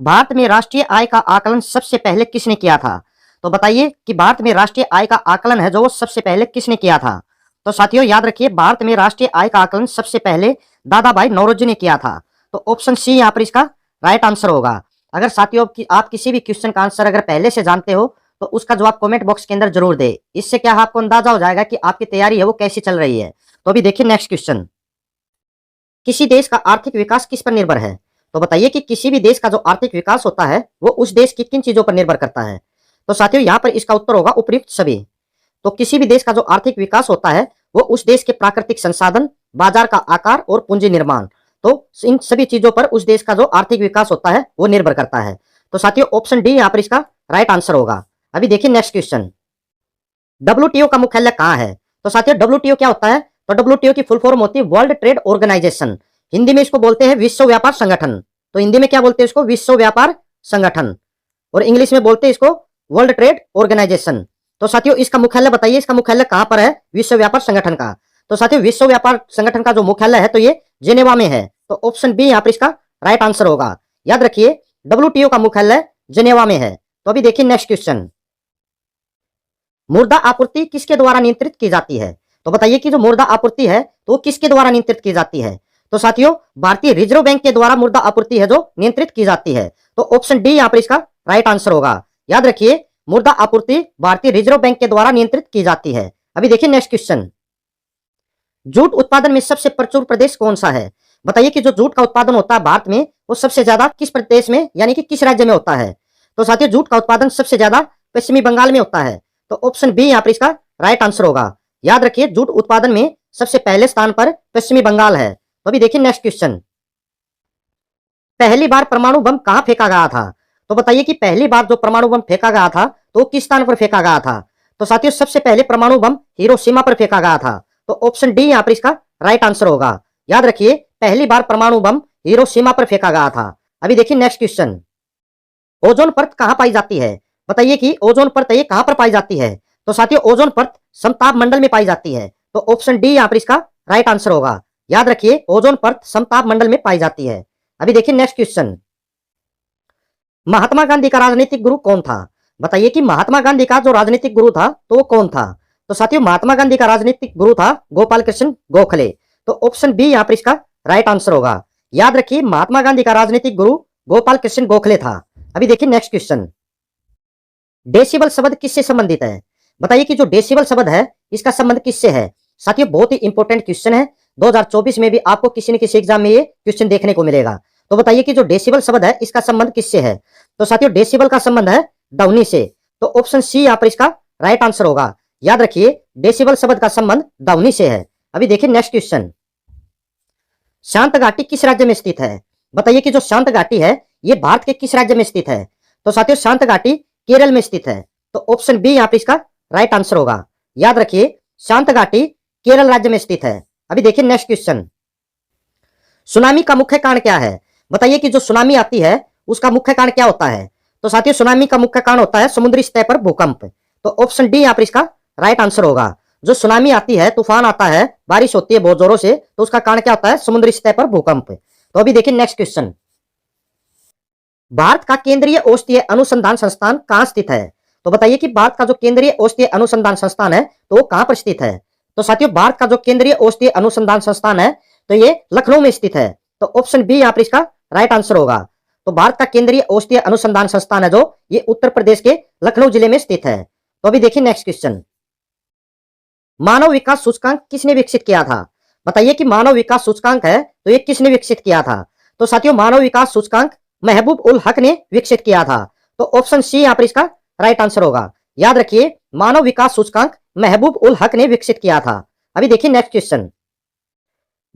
भारत में राष्ट्रीय आय का आकलन सबसे पहले किसने किया था? तो बताइए कि भारत में राष्ट्रीय आय का आकलन है जो वो सबसे पहले किसने किया था? तो साथियों याद रखिए, भारत में राष्ट्रीय आय का आकलन सबसे पहले दादा भाई नौरोजी ने किया था। तो ऑप्शन सी यहाँ पर इसका राइट आंसर होगा। अगर साथियों आप किसी भी क्वेश्चन का आंसर अगर पहले से जानते हो तो उसका जवाब कमेंट बॉक्स के अंदर जरूर दे। इससे क्या आपको अंदाजा हो जाएगा कि आपकी तैयारी है वो कैसी चल रही है। तो अभी देखिए नेक्स्ट क्वेश्चन, किसी देश का आर्थिक विकास किस पर निर्भर है? तो बताइए कि किसी भी देश का जो आर्थिक विकास होता है वो उस देश की किन चीजों पर निर्भर करता है? तो साथियों यहाँ पर इसका उत्तर होगा उपयुक्त सभी। तो किसी भी देश का जो आर्थिक विकास होता है वो उस देश के प्राकृतिक संसाधन, बाजार का आकार और पूंजी निर्माण, तो इन सभी चीजों पर उस देश का जो आर्थिक विकास होता है वो निर्भर करता है। तो साथियों ऑप्शन डी यहाँ पर इसका राइट आंसर होगा। अभी देखिए नेक्स्ट क्वेश्चन, डब्ल्यूटीओ का मुख्यालय कहाँ है? तो साथियों डब्ल्यूटीओ क्या होता है? तो डब्ल्यूटीओ की फुल फॉर्म होती है वर्ल्ड ट्रेड ऑर्गेनाइजेशन। हिंदी में इसको बोलते हैं विश्व व्यापार संगठन। तो हिंदी में क्या बोलते हैं इसको? विश्व व्यापार संगठन। और इंग्लिश में बोलते हैं इसको वर्ल्ड ट्रेड ऑर्गेनाइजेशन। तो साथियों इसका मुख्यालय बताइए, इसका मुख्यालय कहां पर है विश्व व्यापार संगठन का? तो साथियों विश्व व्यापार संगठन का जो मुख्यालय है तो ये जेनेवा में है। तो ऑप्शन बी यहाँ पर इसका राइट आंसर होगा। याद रखिए डब्ल्यूटीओ का मुख्यालय जेनेवा में है। तो अभी देखिए नेक्स्ट क्वेश्चन, मुर्दा आपूर्ति किसके द्वारा नियंत्रित की जाती है? तो बताइए कि जो मुर्दा आपूर्ति है तो वो किसके द्वारा नियंत्रित की जाती है? तो साथियों भारतीय रिजर्व बैंक के द्वारा मुर्दा आपूर्ति है जो नियंत्रित की जाती है। तो ऑप्शन डी यहाँ पर इसका राइट आंसर होगा। याद रखिए मुर्दा आपूर्ति भारतीय रिजर्व बैंक के द्वारा नियंत्रित की जाती है। अभी देखिए नेक्स्ट क्वेश्चन, जूट उत्पादन में सबसे प्रचुर प्रदेश कौन सा है? बताइए कि जो जूट का उत्पादन होता है भारत में वो सबसे ज्यादा किस प्रदेश में यानी कि किस राज्य में होता है? तो साथियों जूट का उत्पादन सबसे ज्यादा पश्चिमी बंगाल में होता है। तो ऑप्शन बी यहाँ पर इसका राइट आंसर होगा। याद रखिए जूट उत्पादन में सबसे पहले स्थान पर पश्चिमी बंगाल है। तो अभी देखिए नेक्स्ट क्वेश्चन, पहली बार परमाणु बम कहां फेंका गया था? तो बताइए कि पहली बार जो परमाणु बम फेंका गया था तो किस स्थान पर फेंका गया था? तो साथियों सबसे पहले परमाणु बम हिरोशिमा पर फेंका गया था। तो ऑप्शन डी यहाँ पर इसका राइट आंसर होगा। याद रखिए पहली बार परमाणु बम हिरोशिमा पर फेंका गया था। अभी देखिए नेक्स्ट क्वेश्चन, ओजोन परत कहां पाई जाती है? बताइए कि ओजोन परत ये कहां पर पाई जाती है? तो साथियों ओजोन परत समताप मंडल में पाई जाती है। तो ऑप्शन डी यहाँ पर इसका राइट आंसर होगा। याद रखिए ओजोन परत समताप मंडल में पाई जाती है। अभी देखिए नेक्स्ट क्वेश्चन, महात्मा गांधी का राजनीतिक गुरु कौन था? बताइए कि महात्मा गांधी का जो राजनीतिक गुरु था तो वो कौन था? तो साथियों महात्मा गांधी का राजनीतिक गुरु था गोपाल कृष्ण गोखले। तो ऑप्शन बी यहाँ पर इसका राइट आंसर होगा। याद रखिए महात्मा गांधी का राजनीतिक गुरु गोपाल कृष्ण गोखले था। अभी देखिए नेक्स्ट क्वेश्चन, डेसिबल शब्द किससे संबंधित है? बताइए कि जो डेसिबल शब्द है इसका संबंध किससे है? साथियों बहुत ही इंपॉर्टेंट क्वेश्चन है, 2024 में भी आपको किसी न किसी एग्जाम में ये क्वेश्चन देखने को मिलेगा। तो बताइए कि जो डेसिबल शब्द है इसका संबंध किससे है? तो साथियों डेसिबल का संबंध है ध्वनि से। तो ऑप्शन सी यहाँ पर इसका राइट आंसर होगा। याद रखिए डेसिबल शब्द का संबंध ध्वनि से है। अभी देखिए नेक्स्ट क्वेश्चन, शांत घाटी किस राज्य में स्थित है? बताइए कि जो शांत घाटी है ये भारत के किस राज्य में स्थित है? तो साथियों शांत घाटी केरल में स्थित है। तो ऑप्शन बी यहाँ पर इसका राइट आंसर होगा। याद रखिए शांत घाटी केरल राज्य में स्थित है। अभी देखिए नेक्स्ट क्वेश्चन, सुनामी का मुख्य कारण क्या है? बताइए कि जो सुनामी आती है उसका मुख्य कारण क्या होता है? तो साथियों सुनामी का मुख्य कारण होता है समुद्री सतह पर भूकंप। तो ऑप्शन डी यहाँ पर इसका राइट आंसर होगा। जो सुनामी आती है, तूफान आता है, बारिश होती है बहुत जोरों से, तो उसका कारण क्या होता है? समुद्री सतह पर भूकंप। तो अभी देखिए नेक्स्ट क्वेश्चन, भारत का केंद्रीय औषधीय अनुसंधान संस्थान कहां स्थित है? तो बताइए कि भारत का जो केंद्रीय औषधीय अनुसंधान संस्थान है तो वो कहां पर स्थित है? तो साथियों भारत का जो केंद्रीय औषधीय अनुसंधान संस्थान है तो ये लखनऊ में स्थित है। तो ऑप्शन बी यहाँ पर इसका राइट आंसर होगा। तो भारत का केंद्रीय औषधीय अनुसंधान संस्थान है जो ये उत्तर प्रदेश के लखनऊ जिले में स्थित है। तो अभी देखिए नेक्स्ट क्वेश्चन, मानव विकास सूचकांक किसने विकसित किया था? बताइए कि मानव विकास सूचकांक है तो ये किसने विकसित किया था? तो साथियों मानव विकास सूचकांक महबूब उल हक ने विकसित किया था। तो ऑप्शन सी यहाँ पर इसका राइट आंसर होगा। याद रखिए मानव विकास सूचकांक महबूब उल हक ने विकसित किया था। अभी देखिए नेक्स्ट क्वेश्चन,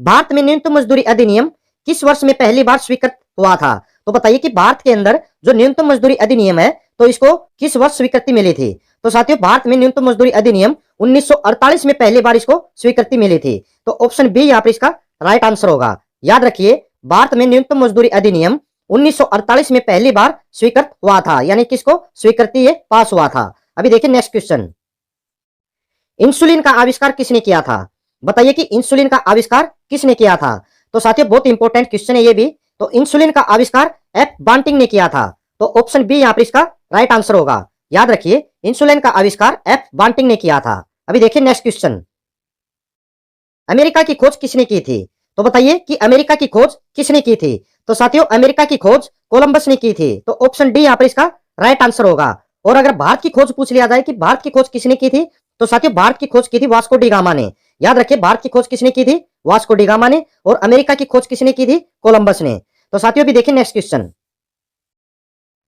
भारत में न्यूनतम मजदूरी अधिनियम किस वर्ष में पहली बार स्वीकृत हुआ था? तो बताइए कि भारत के अंदर जो न्यूनतम मजदूरी अधिनियम है तो इसको किस वर्ष स्वीकृति मिली थी? तो साथियों भारत में न्यूनतम मजदूरी अधिनियम 1948 में पहली बार इसको स्वीकृति मिली थी। तो ऑप्शन बी यहाँ पर इसका राइट आंसर होगा। याद रखिए भारत में न्यूनतम मजदूरी अधिनियम 1948 में पहली बार स्वीकृत हुआ था, यानी किसको स्वीकृति ये पास हुआ था। अभी देखिए नेक्स्ट क्वेश्चन, इंसुलिन का आविष्कार किसने किया था? बताइए कि इंसुलिन का आविष्कार किसने किया था? तो साथियों बहुत इंपॉर्टेंट क्वेश्चन है ये भी, तो इंसुलिन का आविष्कार एफ बांटिंग ने किया था। तो ऑप्शन बी यहाँ पर इसका राइट आंसर होगा। याद रखिए, इंसुलिन का आविष्कार एफ बांटिंग ने किया था। अभी देखिए नेक्स्ट क्वेश्चन, अमेरिका की खोज किसने की थी? तो बताइए कि अमेरिका की खोज किसने की थी? तो साथियों, अमेरिका की खोज कोलंबस ने की थी। तो ऑप्शन डी यहाँ पर इसका राइट आंसर होगा। और अगर भारत की खोज पूछ लिया जाए कि भारत की खोज किसने की थी, तो साथियों भारत की खोज की थी वास्को डी गामा ने। याद रखिए, भारत की खोज किसने की थी? वास्को डी गामा ने। और अमेरिका की खोज किसने की थी? कोलंबस ने। तो साथियों भी देखिए नेक्स्ट क्वेश्चन,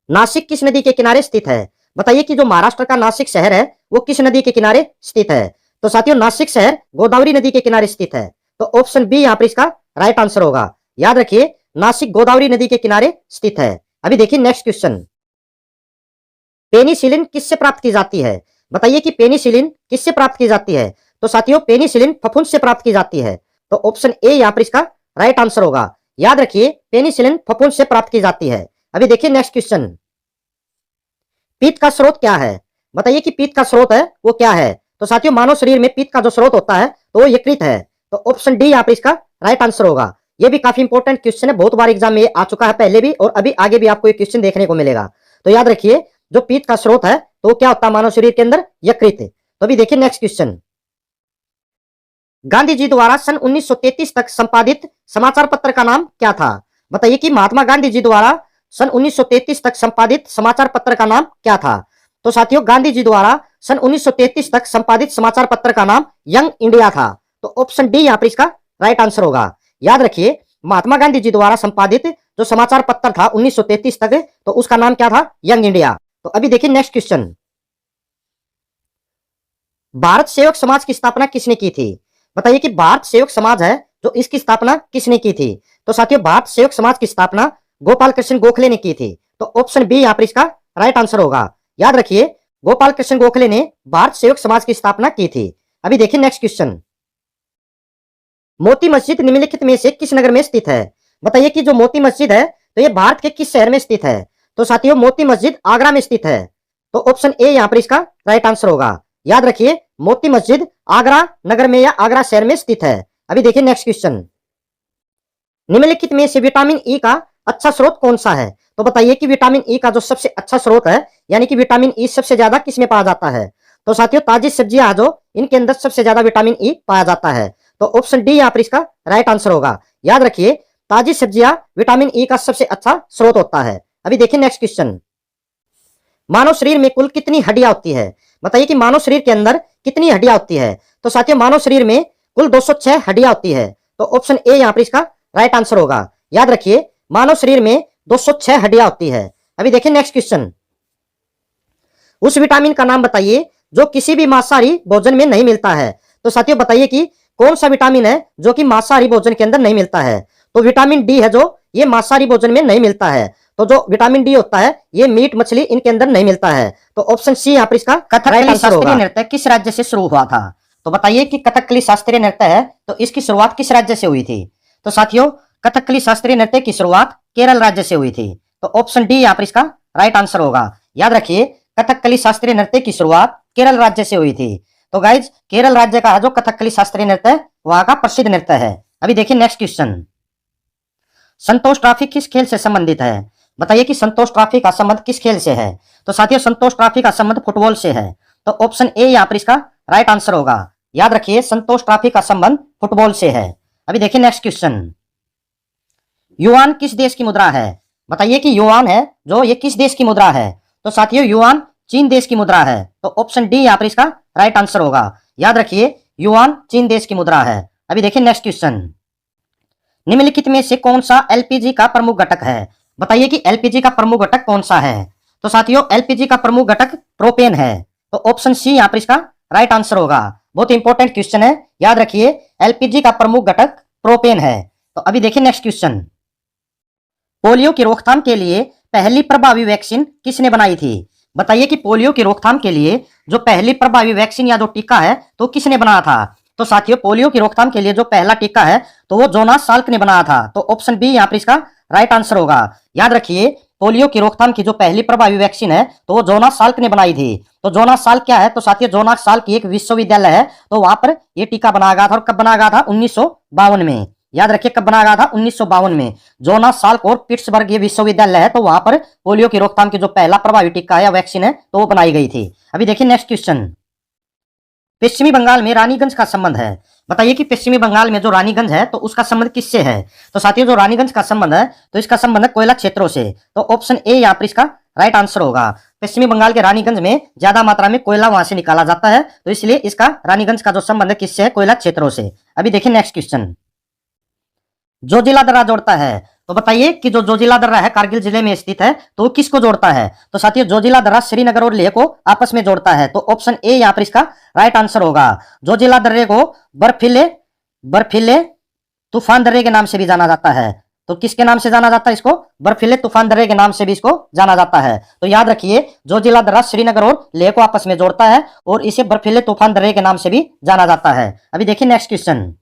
नासिक किस नदी के किनारे स्थित है? बताइए कि जो महाराष्ट्र का नासिक शहर है वो किस नदी के किनारे स्थित है? तो साथियों, नासिक शहर गोदावरी नदी के किनारे स्थित है। तो ऑप्शन बी यहाँ पर इसका राइट आंसर होगा। याद रखिए, नासिक गोदावरी नदी के किनारे स्थित है। अभी देखिए नेक्स्ट क्वेश्चन, पेनिसिलिन किससे प्राप्त की जाती है? बताइए कि पेनिसिलिन किससे प्राप्त की जाती है? तो साथियों, पेनिसिलिन फफूंद से प्राप्त की जाती है। तो ऑप्शन ए यहाँ पर इसका राइट आंसर होगा। याद रखिए, पेनिसिलिन फफूंद से प्राप्त की जाती है। अभी देखिए नेक्स्ट क्वेश्चन, पित्त का स्रोत क्या है? बताइए कि पित्त का स्रोत है वो क्या है? तो साथियों, मानव शरीर में पित्त का जो स्रोत होता है तो वो यकृत है। तो ऑप्शन डी यहाँ पर इसका राइट आंसर होगा। ये भी काफी इंपॉर्टेंट क्वेश्चन है, बहुत बार एग्जाम में ये आ चुका है पहले भी, और अभी आगे भी आपको ये क्वेश्चन देखने को मिलेगा। तो याद रखिए, जो पित्त का स्रोत है तो वो क्या होता है मानव शरीर के अंदर? यकृत। तो अभी देखिए नेक्स्ट क्वेश्चन, गांधी जी द्वारा सन 1933 तक संपादित समाचार पत्र का नाम क्या था? बताइए कि महात्मा गांधी जी द्वारा सन 1933 तक संपादित समाचार पत्र का नाम क्या था? तो साथियों, गांधी जी द्वारा सन 1933 तक संपादित समाचार पत्र का नाम यंग इंडिया था। तो ऑप्शन डी यहाँ पर इसका राइट आंसर होगा। याद रखिए, महात्मा गांधी जी द्वारा संपादित जो समाचार पत्र था 1933 तक, तो उसका नाम क्या था? Young India. तो अभी देखिए नेक्स्ट क्वेश्चन, भारत सेवक समाज की स्थापना किसने की थी? बताइए कि भारत सेवक समाज है जो इसकी स्थापना किसने की थी? तो साथियों, भारत सेवक समाज की स्थापना गोपाल कृष्ण गोखले ने की थी। तो ऑप्शन बी यहाँ पर इसका राइट आंसर होगा। याद रखिए, गोपाल कृष्ण गोखले ने भारत सेवक समाज की स्थापना की थी। अभी देखिए नेक्स्ट क्वेश्चन, मोती मस्जिद निम्नलिखित में से किस नगर में स्थित है? बताइए कि जो मोती मस्जिद है तो ये भारत के किस शहर में स्थित है? तो साथियों, मोती मस्जिद आगरा में स्थित है। तो ऑप्शन ए यहाँ पर इसका राइट आंसर होगा। याद रखिए, मोती मस्जिद आगरा नगर में या आगरा शहर में स्थित है। अभी देखिए नेक्स्ट क्वेश्चन, निम्नलिखित में से विटामिन ई का अच्छा स्रोत कौन सा है? तो बताइए कि विटामिन ई का जो सबसे अच्छा स्रोत है, यानी कि विटामिन ई सबसे ज्यादा किस में पाया जाता है? तो साथियों, ताजी सब्जियां जो इनके अंदर सबसे ज्यादा विटामिन ई पाया जाता है। तो ऑप्शन डी यहाँ पर इसका राइट आंसर होगा। याद रखिए, ताजी सब्जियां विटामिन ई का सबसे अच्छा स्रोत होता है। अभी देखिए नेक्स्ट क्वेश्चन, मानव शरीर में कुल कितनी हड्डियां होती है? बताइए कि मानव शरीर के अंदर कितनी हड्डियां होती है? तो साथियों, मानव शरीर में कुल 206 हड्डियां होती है। तो ऑप्शन ए यहाँ पर इसका राइट आंसर होगा। याद रखिए, मानव शरीर में 206 हड्डियां होती है। अभी देखिए नेक्स्ट क्वेश्चन, उस विटामिन का नाम बताइए जो किसी भी मांसाहारी भोजन में नहीं मिलता है। तो साथियों, बताइए कि कौन सा विटामिन है जो कि मांसाहारी भोजन के अंदर नहीं मिलता है? तो विटामिन डी है जो ये मांसाहारी भोजन में नहीं मिलता है। तो जो विटामिन डी होता है ये मीट मछली इनके अंदर नहीं मिलता है। तो ऑप्शन सी यहाँ पर इसका कथकली शास्त्रीय नृत्य किस राज्य से शुरू हुआ था? तो बताइए कि कथकली शास्त्रीय नृत्य है तो इसकी शुरुआत किस राज्य से हुई थी? तो साथियों, कथकली शास्त्रीय नृत्य की शुरुआत केरल राज्य से हुई थी। तो ऑप्शन डी यहाँ पर इसका राइट आंसर होगा। याद रखिए, कथकली शास्त्रीय नृत्य की शुरुआत केरल राज्य से हुई थी। तो गाइज, केरल राज्य का जो कथकली शास्त्रीय नृत्य वहां का प्रसिद्ध नृत्य है। अभी देखिए नेक्स्ट क्वेश्चन, संतोष ट्रॉफी किस खेल से संबंधित है? बताइए कि संतोष ट्रॉफी का संबंध किस खेल से है? तो साथियों, संतोष ट्रॉफी का संबंध फुटबॉल से है। तो ऑप्शन ए यहाँ पर इसका राइट आंसर होगा। याद रखिए, संतोष ट्रॉफी का संबंध फुटबॉल से है। अभी देखिए नेक्स्ट क्वेश्चन, युआन किस देश की मुद्रा है? बताइए कि युआन है जो ये किस देश की मुद्रा है? तो साथियों, युआन चीन देश की मुद्रा है। तो ऑप्शन डी यहाँ पर इसका राइट आंसर होगा। याद रखिए, युआन चीन देश की मुद्रा है। अभी देखिए नेक्स्ट क्वेश्चन, निम्नलिखित में से कौन सा एलपीजी का प्रमुख घटक है? बताइए कि एलपीजी का प्रमुख घटक कौन सा है? तो साथियों, एलपीजी का प्रमुख घटक प्रोपेन है। तो ऑप्शन सी यहाँ पर इसका राइट आंसर होगा। बहुत इंपॉर्टेंट क्वेश्चन है, याद रखिए, एलपीजी का प्रमुख घटक प्रोपेन है। तो अभी देखिए नेक्स्ट क्वेश्चन, पोलियो की रोकथाम के लिए पहली प्रभावी वैक्सीन किसने बनाई थी? बताइए कि पोलियो की रोकथाम के लिए जो पहली प्रभावी वैक्सीन या जो टीका है तो किसने बनाया था? तो साथियों, पोलियो की रोकथाम के लिए जो पहला टीका है तो वो जोनास साल्क ने बनाया था। तो ऑप्शन बी यहाँ पर इसका राइट आंसर होगा। याद रखिए, पोलियो की रोकथाम की जो पहली प्रभावी वैक्सीन है तो वो जोनास साल्क ने बनाई थी। तो जोनास साल्क क्या है? तो साथियों, जोनास साल्क एक विश्वविद्यालय है, तो वहां पर ये टीका बनाया गया था। और कब बनाया गया था? 1952 में। याद रखिए कब बनाया गया था, 1952 में। जोनास साल्क और पिट्सबर्ग ये विश्वविद्यालय है, तो वहां पर पोलियो की रोकथाम की जो पहला प्रभावी टीका है या वैक्सीन है तो वो बनाई गई थी। अभी देखिए नेक्स्ट क्वेश्चन, पश्चिमी बंगाल में रानीगंज का संबंध है। बताइए कि पश्चिमी बंगाल में जो रानीगंज है तो उसका संबंध किससे है। तो साथियों जो रानीगंज का संबंध है तो इसका संबंध है कोयला क्षेत्रों से। तो ऑप्शन ए यहाँ पर इसका राइट आंसर होगा। पश्चिमी बंगाल के रानीगंज में ज्यादा मात्रा में कोयला वहां से निकाला जाता है, तो इसलिए इसका रानीगंज का जो संबंध है किससे है, कोयला क्षेत्रों से। अभी देखिए नेक्स्ट क्वेश्चन, जोजिला दर्रा जोड़ता है। तो बताइए कि जो जोजिला दर्रा है कारगिल जिले में स्थित है तो वो किसको जोड़ता है। तो साथियों जोजिला दर्रा श्रीनगर और लेह को आपस में जोड़ता है, तो ऑप्शन ए यहाँ पर इसका राइट आंसर होगा। जोजिला दर्रे को बर्फीले बर्फीले तूफान दर्रे के नाम से भी जाना जाता है। तो किसके नाम से जाना जाता है इसको, बर्फीले तूफान दर्रे के नाम से भी इसको जाना जाता है। तो याद रखिए जोजिला दर्रा श्रीनगर और लेह को आपस में जोड़ता है और इसे बर्फीले तूफान दर्रे के नाम से भी जाना जाता है। अभी देखिए नेक्स्ट क्वेश्चन,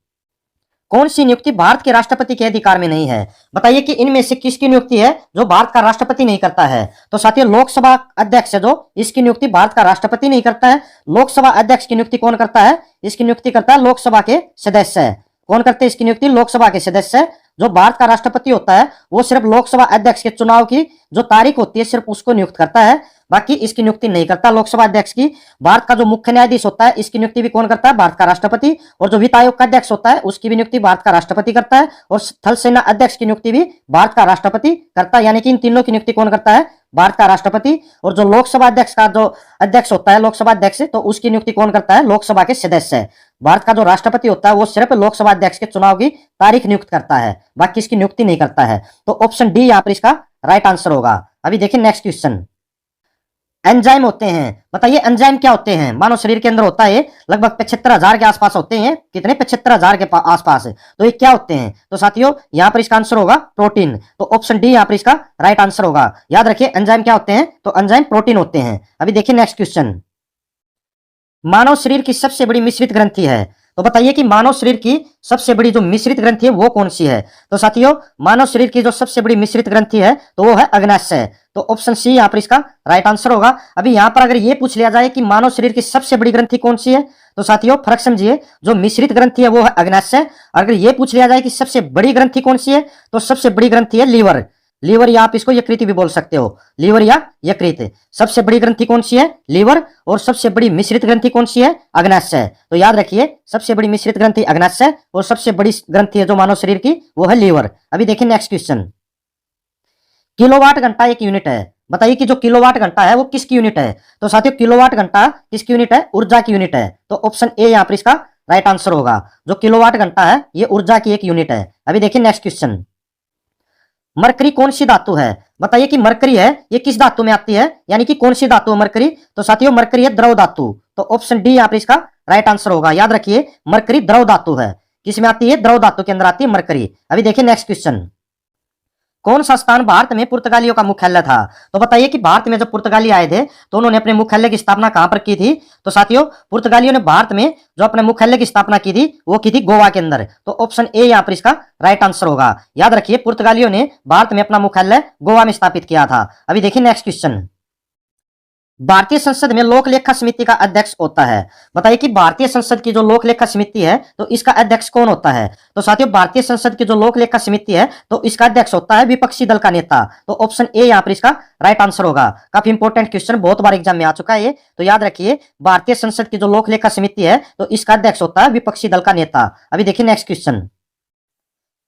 कौन सी नियुक्ति भारत के राष्ट्रपति के अधिकार में नहीं है। बताइए कि इनमें से किसकी नियुक्ति है जो भारत का राष्ट्रपति नहीं करता है। तो साथियों लोकसभा अध्यक्ष है जो, इसकी नियुक्ति भारत का राष्ट्रपति नहीं करता है। लोकसभा अध्यक्ष की नियुक्ति कौन करता है, इसकी नियुक्ति करता है लोकसभा के सदस्य है। कौन करते हैं इसकी नियुक्ति, लोकसभा के सदस्य। जो भारत का राष्ट्रपति होता है वो सिर्फ लोकसभा अध्यक्ष के चुनाव की जो तारीख होती है सिर्फ उसको नियुक्त करता है, बाकी इसकी नियुक्ति नहीं करता लोकसभा अध्यक्ष की। भारत का जो मुख्य न्यायाधीश होता है इसकी नियुक्ति भी कौन करता है, भारत का राष्ट्रपति। और जो वित्त आयोग का अध्यक्ष होता है उसकी भी नियुक्ति भारत का राष्ट्रपति करता है। और थल सेना अध्यक्ष की नियुक्ति भी भारत का राष्ट्रपति करता है। यानी कि इन तीनों की नियुक्ति कौन करता है, भारत का राष्ट्रपति। और जो लोकसभा अध्यक्ष का जो अध्यक्ष होता है लोकसभा अध्यक्ष, तो उसकी नियुक्ति कौन करता है, लोकसभा के सदस्य। भारत का जो राष्ट्रपति होता है वो सिर्फ लोकसभा अध्यक्ष के चुनाव की तारीख नियुक्त करता है, बाकी इसकी नियुक्ति नहीं करता है। तो ऑप्शन डी यहाँ पर इसका राइट आंसर होगा। अभी देखिए नेक्स्ट क्वेश्चन, एंजाइम होते हैं। बताइए एंजाइम क्या होते हैं। मानव शरीर के अंदर होता है लगभग 75,000 के आसपास होते हैं। कितने, 75,000 के आसपास है। तो ये क्या होते हैं। तो साथियों यहाँ पर इसका आंसर होगा प्रोटीन। तो ऑप्शन डी यहाँ पर इसका राइट आंसर होगा। याद रखिए एंजाइम क्या होते हैं, तो एंजाइम प्रोटीन होते हैं। अभी देखिए नेक्स्ट क्वेश्चन, मानव शरीर की सबसे बड़ी मिश्रित ग्रंथि है। तो बताइए कि मानव शरीर की सबसे बड़ी जो मिश्रित ग्रंथि है वो कौन सी है। तो साथियों मानव शरीर की जो सबसे बड़ी मिश्रित ग्रंथि है तो वो है अग्नाशय। तो ऑप्शन सी यहाँ पर इसका राइट आंसर होगा। अभी यहाँ पर अगर ये पूछ लिया जाए कि मानव शरीर की सबसे बड़ी ग्रंथि कौन सी है, तो साथियों फर्क समझिए, जो मिश्रित ग्रंथि है वो है अग्नाशय। अगर ये पूछ लिया जाए कि सबसे बड़ी ग्रंथि कौन सी है, तो सबसे बड़ी ग्रंथि है लीवर। लीवर या आप इसको यकृत भी बोल सकते हो, लीवर या यकृत। सबसे बड़ी ग्रंथि कौन सी है, लीवर। और सबसे बड़ी मिश्रित ग्रंथि कौन सी है, अग्नाशय। तो याद रखिए सबसे बड़ी मिश्रित ग्रंथि अग्नाशय और सबसे बड़ी ग्रंथि है जो मानव शरीर की वो है लीवर। अभी देखिए नेक्स्ट क्वेश्चन, किलोवाट घंटा एक यूनिट है। बताइए कि जो किलोवाट घंटा है वो किसकी यूनिट है। तो साथियों किलोवाट घंटा किसकी यूनिट है, ऊर्जा की यूनिट है। तो ऑप्शन ए यहाँ पर इसका राइट आंसर होगा। जो किलोवाट घंटा है ये ऊर्जा की एक यूनिट है। अभी देखिए नेक्स्ट क्वेश्चन, मरकरी कौन सी धातु है। बताइए कि मरकरी है ये किस धातु में आती है, यानी कि कौन सी धातु है मरकरी। तो साथियों मरकरी है द्रव धातु। तो ऑप्शन डी यहाँ पर इसका राइट आंसर होगा। याद रखिए मरकरी द्रव धातु है। किस में आती है, द्रव धातु के अंदर आती है मरकरी। अभी देखिए नेक्स्ट क्वेश्चन, कौन सा स्थान भारत में पुर्तगालियों का मुख्यालय था। तो बताइए कि भारत में जब पुर्तगाली आए थे तो उन्होंने अपने मुख्यालय की स्थापना कहां पर की थी। तो साथियों पुर्तगालियों ने भारत में जो अपने मुख्यालय की स्थापना की थी वो की थी गोवा के अंदर। तो ऑप्शन ए यहाँ पर इसका राइट आंसर होगा। याद रखिए पुर्तगालियों ने भारत में अपना मुख्यालय गोवा में स्थापित किया था। अभी देखिए नेक्स्ट क्वेश्चन, भारतीय संसद में लोक लेखा समिति का अध्यक्ष होता है। बताइए कि भारतीय संसद की जो लोक लेखा समिति है तो इसका अध्यक्ष कौन होता है। तो साथियों भारतीय संसद की जो लोक लेखा समिति है तो इसका अध्यक्ष होता है विपक्षी दल का नेता। तो ऑप्शन ए यहाँ पर इसका राइट आंसर होगा। काफी इंपॉर्टेंट क्वेश्चन, बहुत बार एग्जाम में आ चुका है ये। तो याद रखिए भारतीय संसद की जो लोक लेखा समिति है तो इसका अध्यक्ष होता है विपक्षी दल का नेता। अभी देखिए नेक्स्ट क्वेश्चन,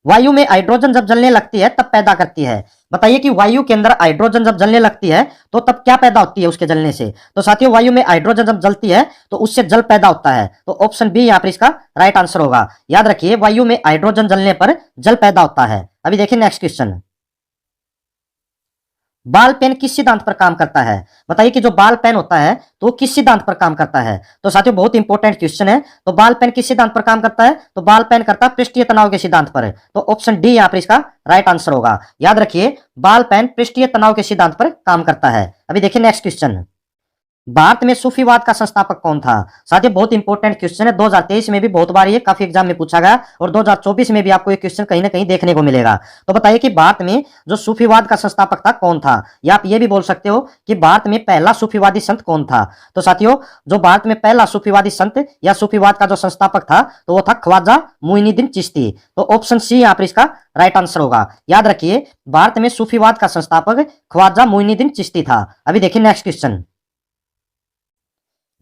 वायु में हाइड्रोजन जब जलने लगती है तब पैदा करती है। बताइए कि वायु के अंदर हाइड्रोजन जब जलने लगती है तो तब क्या पैदा होती है उसके जलने से। तो साथियों वायु में हाइड्रोजन जब जलती है तो उससे जल पैदा होता है। तो ऑप्शन बी यहाँ पर इसका राइट आंसर होगा। याद रखिए वायु में हाइड्रोजन जलने पर जल पैदा होता है। अभी देखिए नेक्स्ट क्वेश्चन, बाल पेन किस सिद्धांत पर काम करता है। बताइए कि जो बाल पेन होता है तो वो किस सिद्धांत पर काम करता है। तो साथियों बहुत इंपॉर्टेंट क्वेश्चन है। तो बाल पेन किस सिद्धांत पर काम करता है, तो बाल पेन करता है पृष्ठीय तनाव के सिद्धांत पर। तो ऑप्शन डी यहाँ पर इसका राइट आंसर होगा। याद रखिए बाल पेन पृष्ठीय तनाव के सिद्धांत पर काम करता है। अभी देखिए नेक्स्ट क्वेश्चन, भारत में सूफीवाद का संस्थापक कौन था? साथियों बहुत इंपॉर्टेंट क्वेश्चन है, 2023 में भी बहुत बार ये काफी एग्जाम में पूछा गया और 2024 में भी आपको ये क्वेश्चन कहीं ना कहीं देखने को मिलेगा। तो बताइए कि भारत में जो सूफीवाद का संस्थापक था कौन था, या आप ये भी बोल सकते हो कि भारत में पहला सूफीवादी संत कौन था। तो साथियों जो भारत में पहला सूफीवादी संत या सूफीवाद का जो संस्थापक था तो वो था ख्वाजा मुइनुद्दीन चिश्ती। तो ऑप्शन सी यहाँ पर इसका राइट आंसर होगा। याद रखिए भारत में सूफीवाद का संस्थापक ख्वाजा मुइनुद्दीन चिश्ती था। अभी देखिए नेक्स्ट क्वेश्चन,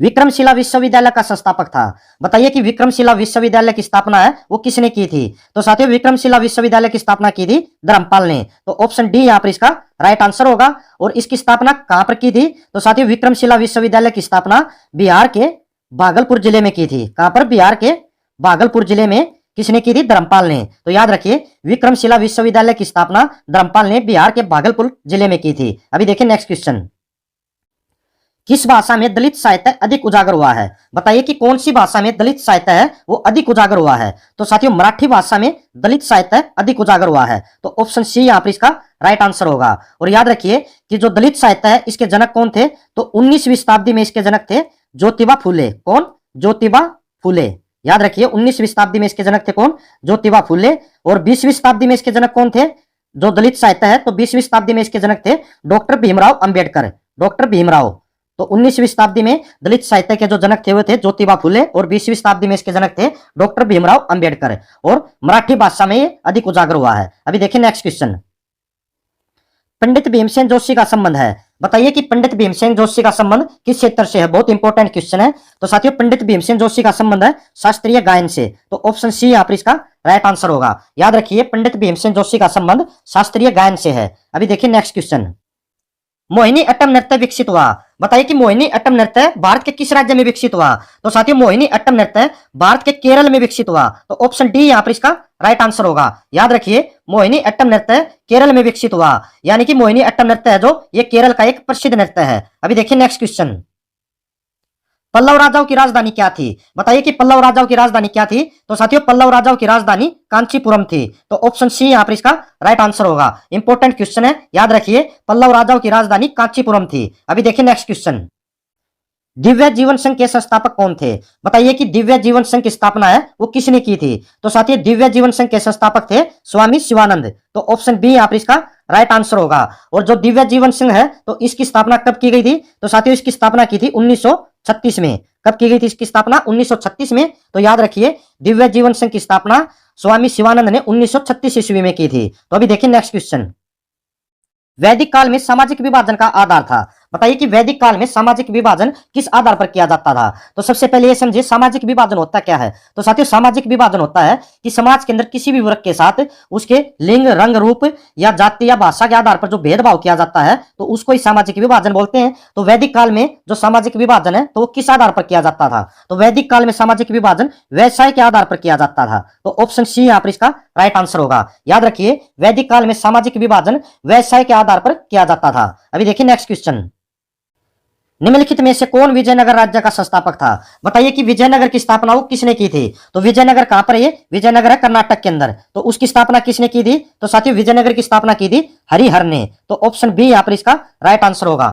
विक्रमशिला विश्वविद्यालय का संस्थापक था। बताइए कि विक्रमशिला विश्वविद्यालय की स्थापना है वो किसने की थी। तो साथियों विक्रमशिला विश्वविद्यालय की स्थापना की थी धर्मपाल ने। तो ऑप्शन डी यहाँ पर इसका राइट आंसर होगा। और इसकी स्थापना कहां पर की थी। तो साथियों विक्रमशिला विश्वविद्यालय की स्थापना बिहार के भागलपुर जिले में की थी। कहां पर, बिहार के भागलपुर जिले में किसने की थी, धर्मपाल ने। तो याद रखिए विक्रमशिला विश्वविद्यालय की स्थापना धर्मपाल ने बिहार के भागलपुर जिले में की थी। अभी देखिए नेक्स्ट क्वेश्चन, किस भाषा में दलित साहित्य अधिक उजागर हुआ है। बताइए कि कौन सी भाषा में दलित साहित्य है वो अधिक उजागर हुआ है। तो साथियों मराठी भाषा में दलित साहित्य अधिक उजागर हुआ है। तो ऑप्शन सी यहाँ पर इसका राइट आंसर होगा। और याद रखिए कि जो दलित साहित्य है इसके जनक कौन थे। तो 19वीं शताब्दी में इसके जनक थे ज्योतिबा फूले। कौन, ज्योतिबा फूले। याद रखिए 19वीं शताब्दी में इसके जनक थे कौन, ज्योतिबा फूले। और 20वीं शताब्दी में इसके जनक कौन थे, जो दलित साहित्य है तो 20वीं शताब्दी में इसके जनक थे डॉक्टर भीमराव अंबेडकर। डॉक्टर भीमराव। तो 19वीं शताब्दी में दलित साहित्य के जो जनक थे वो थे ज्योतिबा फूले और 20वीं शताब्दी में इसके जनक थे डॉक्टर भीमराव अंबेडकर। और मराठी भाषा में ये अधिक उजागर हुआ है। अभी देखिए नेक्स्ट क्वेश्चन, पंडित भीमसेन जोशी का संबंध है। बताइए कि पंडित भीमसेन जोशी का संबंध किस क्षेत्र से है। बहुत इंपॉर्टेंट क्वेश्चन है। तो साथियों पंडित भीमसेन जोशी का संबंध है शास्त्रीय गायन से। तो ऑप्शन सी यहाँ पर इसका राइट आंसर होगा। याद रखिए पंडित भीमसेन जोशी का संबंध शास्त्रीय गायन से है। अभी देखिए नेक्स्ट क्वेश्चन, मोहिनी अट्टम नृत्य विकसित हुआ। बताइए कि मोहिनी अट्टम नृत्य भारत के किस राज्य में विकसित हुआ। तो साथियों मोहिनी अट्टम नृत्य भारत के केरल में विकसित हुआ। तो ऑप्शन डी यहाँ पर इसका राइट आंसर होगा। याद रखिए मोहिनी अट्टम नृत्य केरल में विकसित हुआ, यानी कि मोहिनी अट्टम नृत्य है जो ये केरल का एक प्रसिद्ध नृत्य है। अभी देखिए नेक्स्ट क्वेश्चन, पल्लव राजाओं की राजधानी क्या थी। बताइए कि पल्लव राजाओं की राजधानी क्या थी। तो साथियों पल्लव राजाओं की राजधानी कांचीपुरम थी। तो ऑप्शन सी यहाँ पर इसका राइट आंसर होगा। इंपॉर्टेंट क्वेश्चन है, याद रखिए पल्लव राजाओं की राजधानी कांचीपुरम थी। अभी देखिए नेक्स्ट क्वेश्चन, दिव्य जीवन संघ के संस्थापक कौन थे। बताइए कि दिव्य जीवन संघ की स्थापना है वो किसने की थी। तो साथियों दिव्य जीवन संघ के संस्थापक थे स्वामी शिवानंद। तो ऑप्शन बी यहाँ पर इसका राइट आंसर होगा। और जो दिव्य जीवन संघ है तो इसकी स्थापना कब की गई थी। तो साथियों इसकी स्थापना की थी 1936 में। कब की गई थी इसकी स्थापना, 1936 में। तो याद रखिए दिव्य जीवन संघ की स्थापना स्वामी शिवानंद ने 1936 ईस्वी में की थी। तो अभी देखिए नेक्स्ट क्वेश्चन, वैदिक काल में सामाजिक विभाजन का आधार था। बताइए कि वैदिक काल में सामाजिक विभाजन किस आधार पर किया जाता था। तो सबसे पहले ये समझिए सामाजिक विभाजन होता क्या है। तो साथियों सामाजिक विभाजन होता है कि समाज के अंदर किसी भी वर्ग के साथ उसके लिंग, रंग, रूप या जाति या भाषा के आधार पर जो भेदभाव किया जाता है तो उसको ही सामाजिक विभाजन बोलते हैं। तो वैदिक काल में जो सामाजिक विभाजन है तो वो किस आधार पर किया जाता था। तो वैदिक काल में सामाजिक विभाजन व्यवसाय के आधार पर किया जाता था। तो ऑप्शन सी यहाँ पर इसका राइट आंसर होगा। याद रखिए वैदिक काल में सामाजिक विभाजन व्यवसाय के आधार पर किया जाता था। अभी देखिए नेक्स्ट क्वेश्चन, निम्नलिखित में से कौन विजयनगर राज्य का संस्थापक था। बताइए कि विजयनगर की स्थापना वो किसने की थी। तो विजयनगर कहां पर है, विजयनगर है कर्नाटक के अंदर। तो उसकी स्थापना किसने की थी। तो साथियों विजयनगर की स्थापना की थी हरिहर ने। तो ऑप्शन बी यहाँ पर इसका राइट आंसर होगा।